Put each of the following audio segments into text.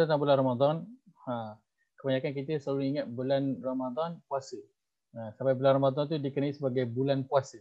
tentang bulan Ramadan, kebanyakan kita selalu ingat bulan Ramadan puasa. Sampai bulan Ramadan tu dikenali sebagai bulan puasa.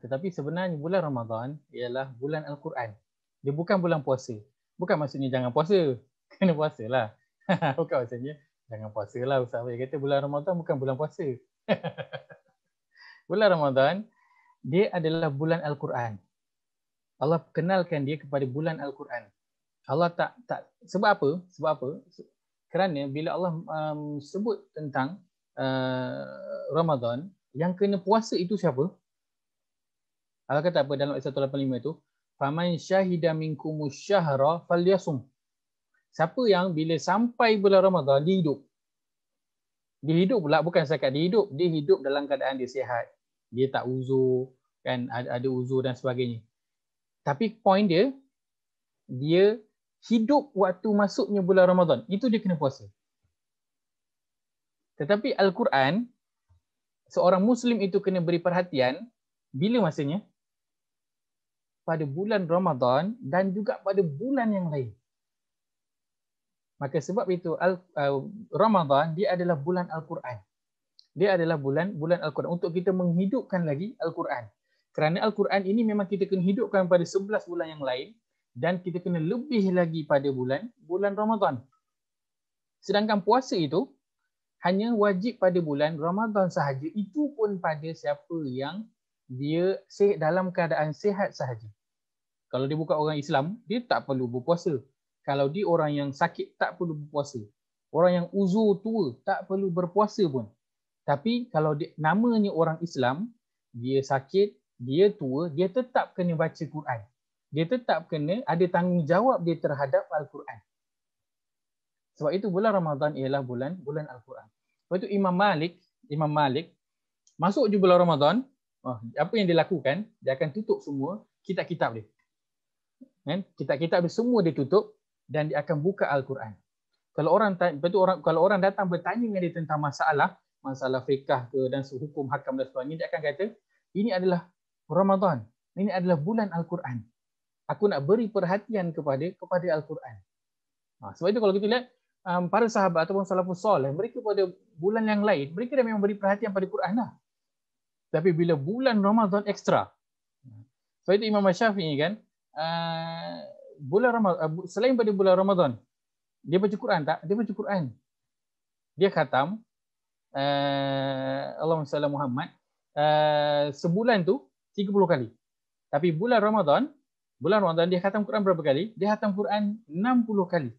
Tetapi sebenarnya bulan Ramadan ialah bulan Al-Quran. Dia bukan bulan puasa. Bukan maksudnya jangan puasa. Kena puasa lah. Bukan maksudnya jangan puasa lah. Ustaz Fahir kata bulan Ramadan bukan bulan puasa. Bulan Ramadan, dia adalah bulan Al-Quran. Allah kenalkan dia kepada bulan Al-Quran. Allah tak sebab apa? Sebab apa? Kerana bila Allah sebut tentang Ramadan, yang kena puasa itu siapa? Allah kata apa dalam ayat 185 itu? Faman syahida minkumus syahra falyasum. Siapa yang bila sampai bulan Ramadan dia hidup. Dia hidup pula bukan setakat dia hidup dalam keadaan dia sihat. Dia tak uzur, kan, ada uzur dan sebagainya. Tapi poin dia hidup waktu masuknya bulan Ramadan. Itu dia kena puasa. Tetapi Al-Quran, seorang Muslim itu kena beri perhatian bila masanya? Pada bulan Ramadan dan juga pada bulan yang lain. Maka sebab itu Ramadan dia adalah bulan Al-Quran. Dia adalah bulan Al-Quran untuk kita menghidupkan lagi Al-Quran. Kerana Al-Quran ini memang kita kena hidupkan pada 11 bulan yang lain dan kita kena lebih lagi pada bulan Ramadan. Sedangkan puasa itu hanya wajib pada bulan Ramadan sahaja. Itu pun pada siapa yang dia dalam keadaan sihat sahaja. Kalau dia bukan orang Islam, dia tak perlu berpuasa. Kalau dia orang yang sakit, tak perlu berpuasa. Orang yang uzur tua, tak perlu berpuasa pun. Tapi kalau dia, namanya orang Islam, dia sakit, dia tua, dia tetap kena baca Quran. Dia tetap kena ada tanggungjawab dia terhadap Al-Quran. Sebab itu bulan Ramadan ialah bulan Al-Quran. Sebab itu Imam Malik masuk je bulan Ramadan, apa yang dia lakukan? Dia akan tutup semua kitab-kitab dia. Kan? Kitab-kitab dia semua dia tutup dan dia akan buka Al-Quran. Kalau orang datang bertanya dengan dia tentang masalah fiqh ke dan hukum hakam dan sebagainya, dia akan kata, ini adalah Ramadan. Ini adalah bulan Al-Quran. Aku nak beri perhatian kepada Al-Quran. Sebab itu kalau kita lihat para sahabat ataupun salafus soleh, mereka pada bulan yang lain, mereka dah memang beri perhatian pada Quran lah. Tapi bila bulan Ramadan ekstra. Sebab itu Imam Syafi'i kan, bulan Ramadan, selain pada bulan Ramadan, dia baca Quran tak? Dia baca Quran. Dia khatam Allahumma salli Muhammad sebulan tu 30 kali. Tapi bulan Ramadan dia khatam Quran berapa kali? Dia khatam Quran 60 kali.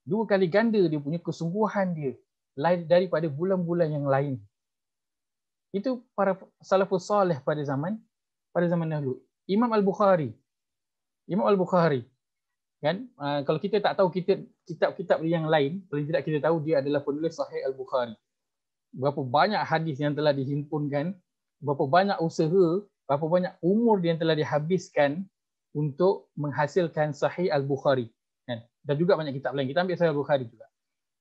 2 kali ganda dia punya kesungguhan dia lain daripada bulan-bulan yang lain. Itu para salafus salih pada zaman dahulu. Imam Al-Bukhari kan, kalau kita tak tahu kitab-kitab yang lain, paling tidak kita tahu dia adalah penulis Sahih Al-Bukhari. Berapa banyak hadis yang telah dihimpunkan, berapa banyak usaha, berapa banyak umur yang telah dihabiskan untuk menghasilkan Sahih Al-Bukhari kan. Dan juga banyak kitab lain. Kita ambil Sahih Al-Bukhari juga.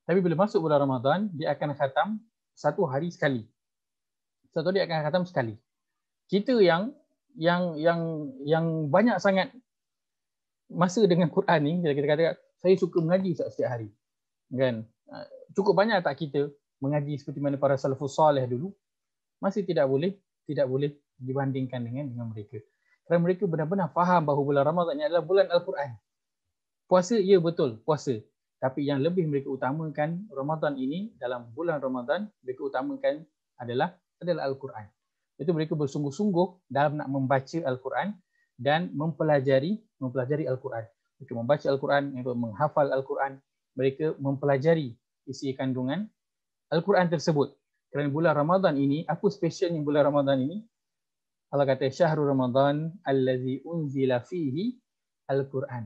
Tapi bila masuk bulan Ramadan, dia akan khatam satu hari sekali. Satu dia akan khatam sekali. Kita yang banyak sangat masa dengan Quran ni, kita kata saya suka mengaji setiap hari. Kan? Cukup banyak tak kita mengaji seperti mana para salafus salih dulu? Masih tidak boleh dibandingkan dengan mereka. Kerana mereka benar-benar faham bahawa bulan Ramadan ini adalah bulan Al-Quran. Puasa, ya betul, puasa. Tapi yang lebih mereka utamakan Ramadan ini, dalam bulan Ramadan, mereka utamakan adalah Al-Quran. Itu mereka bersungguh-sungguh dalam nak membaca Al-Quran dan mempelajari Al-Quran. Mereka membaca Al-Quran, mereka menghafal Al-Quran, mereka mempelajari isi kandungan Al-Quran tersebut. Kerana bulan Ramadan ini, apa spesialnya bulan Ramadan ini? Allah kata, Syahrul Ramadan allazi unzila fihi Al-Quran.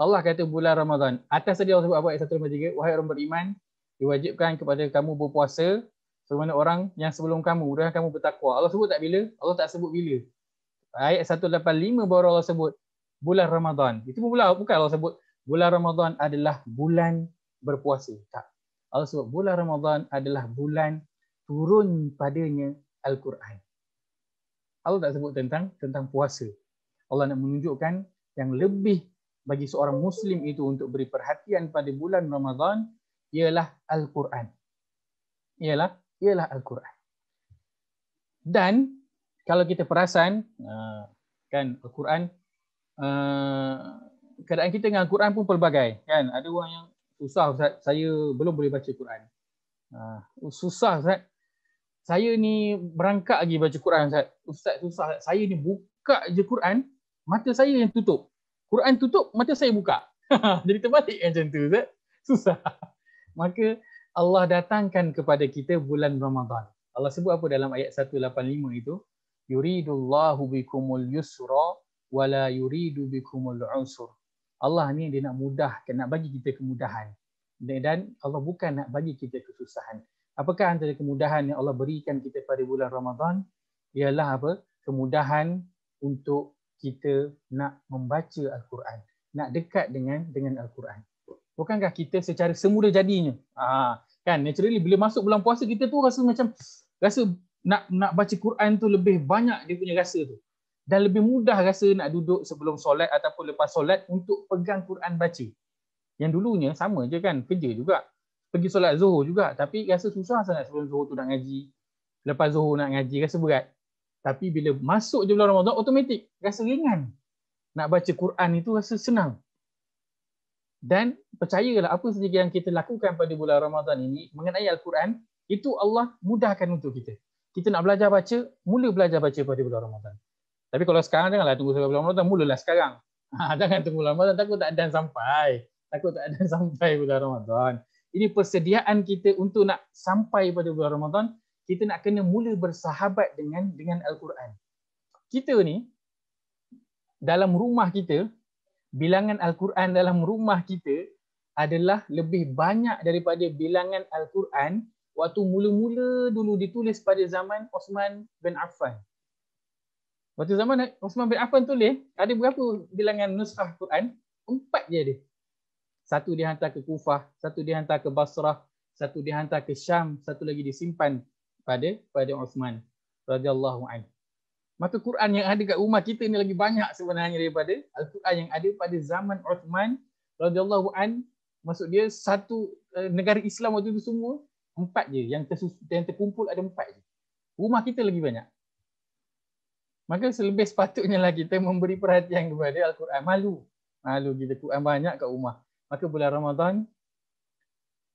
Allah kata bulan Ramadan. Atas tadi Allah sebut apa? Ayat 153. Wahai orang beriman, diwajibkan kepada kamu berpuasa sebagaimana orang yang sebelum kamu dan kamu bertakwa. Allah sebut tak bila? Allah tak sebut bila. Ayat 185 baru Allah sebut bulan Ramadan. Itu pun bukan Allah sebut bulan Ramadan adalah bulan berpuasa. Tak. Allah sebut bulan Ramadan adalah bulan turun padanya Al-Quran. Allah tak sebut tentang puasa. Allah nak menunjukkan yang lebih bagi seorang Muslim itu untuk beri perhatian pada bulan Ramadan ialah Al-Quran. Ialah Al-Quran. Dan kalau kita perasan, kan Al-Quran, keadaan kita dengan Al-Quran pun pelbagai. Kan? Ada orang yang susah, Ustaz, saya belum boleh baca Quran. Susah, Ustaz. Saya ni berangkat lagi baca Quran, Ustaz. Ustaz, susah. Saya ni buka je Quran, mata saya yang tutup. Quran tutup, mata saya buka. Jadi terbalik macam tu, Ustaz. Susah. Maka Allah datangkan kepada kita bulan Ramadan. Allah sebut apa dalam ayat 185 itu? Yuridullahu bikumul yusra wala yuridu bikumul usur. Allah ni dia nak mudahkan, nak bagi kita kemudahan. Dan Allah bukan nak bagi kita kesusahan. Apakah antara kemudahan yang Allah berikan kita pada bulan Ramadan? Ialah apa? Kemudahan untuk kita nak membaca Al-Quran, nak dekat dengan Al-Quran. Bukankah kita secara semula jadinya, kan naturally bila masuk bulan puasa kita tu rasa nak baca Quran tu lebih banyak dia punya rasa tu. Dan lebih mudah rasa nak duduk sebelum solat ataupun lepas solat untuk pegang Quran baca. Yang dulunya sama je kan, kerja juga. Pergi solat Zuhur juga, tapi rasa susah sangat sebelum Zuhur tu nak ngaji. Lepas Zuhur nak ngaji, rasa berat. Tapi bila masuk je bulan Ramadan, automatik rasa ringan. Nak baca Quran itu rasa senang. Dan percayalah apa saja yang kita lakukan pada bulan Ramadan ini mengenai Al-Quran, itu Allah mudahkan untuk kita. Kita nak belajar baca, mula belajar baca pada bulan Ramadan. Tapi kalau sekarang janganlah tunggu sampai bulan Ramadan, mulalah sekarang. Jangan tunggu bulan Ramadan, takut tak ada sampai. Takut tak ada sampai bulan Ramadan. Ini persediaan kita untuk nak sampai pada bulan Ramadan, kita nak kena mula bersahabat dengan Al-Quran. Kita ni, dalam rumah kita, bilangan Al-Quran dalam rumah kita adalah lebih banyak daripada bilangan Al-Quran waktu mula-mula dulu ditulis pada zaman Osman bin Affan. Waktu zaman Osman bin Affan tulis, ada berapa bilangan nuskah Quran? 4 je ada. Satu dihantar ke Kufah, satu dihantar ke Basrah, satu dihantar ke Syam, satu lagi disimpan pada Osman radhiyallahu anhu. Maka Quran yang ada kat rumah kita ni lagi banyak sebenarnya daripada Al-Quran yang ada pada zaman Uthman radhiyallahu anhu. Maksud dia satu negara Islam waktu itu semua 4 je yang terkumpul, ada 4 je. Rumah kita lagi banyak. Maka selebih sepatutnya lah kita memberi perhatian kepada Al-Quran. Malu kita Quran banyak kat rumah. Maka bulan Ramadan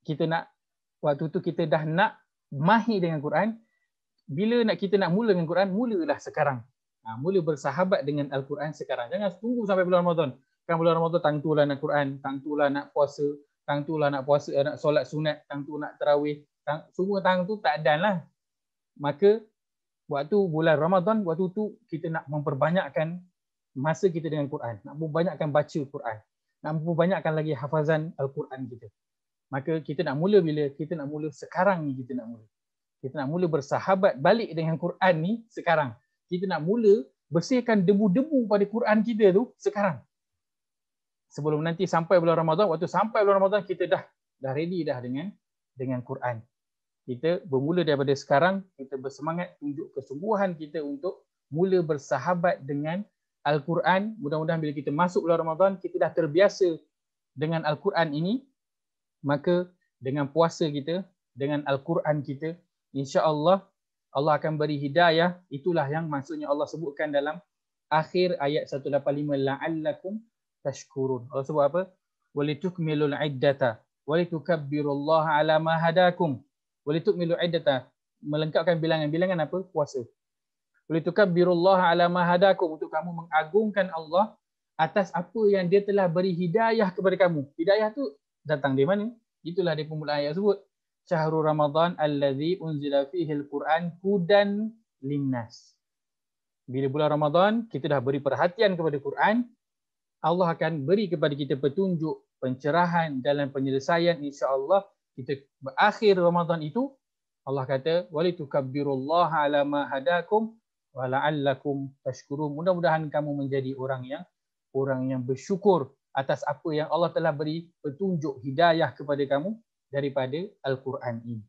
kita nak, waktu tu kita dah nak mahir dengan Quran. Bila kita nak mula dengan Quran, mulalah sekarang. Mula bersahabat dengan Al-Quran sekarang. Jangan tunggu sampai bulan Ramadan. Kan bulan Ramadan tang tulah nak Quran, tang tulah nak puasa, tang tulah nak puasa, nak solat sunat, tang tu nak tarawih, semua tang tu tak ada lah. Maka waktu bulan Ramadan, waktu tu kita nak memperbanyakkan masa kita dengan Quran, nak memperbanyakkan baca Quran, nak memperbanyakkan lagi hafazan Al-Quran kita. Maka kita nak mula bila? Kita nak mula sekarang ni, kita nak mula. Kita nak mula bersahabat balik dengan Quran ni sekarang. Kita nak mula bersihkan debu-debu pada Quran kita tu sekarang. Sebelum nanti sampai bulan Ramadan, waktu sampai bulan Ramadan kita dah ready dah dengan Quran. Kita bermula daripada sekarang, kita bersemangat tunjuk kesungguhan kita untuk mula bersahabat dengan Al-Quran. Mudah-mudahan bila kita masuk bulan Ramadan, kita dah terbiasa dengan Al-Quran ini. Maka dengan puasa kita, dengan Al-Quran kita, insya-Allah Allah akan beri hidayah. Itulah yang maksudnya Allah sebutkan dalam akhir ayat 185, la'allakum tashkurun. Allah sebut apa? Walitukmilul iddata walitukabbirullaha ala ma hadakum. Walitukmilul iddata, melengkapkan bilangan apa? Puasa. Walitukabbirullaha ala ma hadakum, untuk kamu mengagungkan Allah atas apa yang dia telah beri hidayah kepada kamu. Hidayah tu datang dari mana? Itulah dia permulaan ayat sebut. Syahrul Ramadan allazi unzila fihi al-Quran hudan linnas. Bila bulan Ramadan kita dah beri perhatian kepada Quran, Allah akan beri kepada kita petunjuk, pencerahan dalam penyelesaian, insya-Allah. Kita berakhir Ramadan itu, Allah kata walitukabbirullaha ala ma hadakum wa la'allakum tashkurun. Mudah-mudahan kamu menjadi orang yang bersyukur atas apa yang Allah telah beri petunjuk hidayah kepada kamu daripada Al-Quran ini.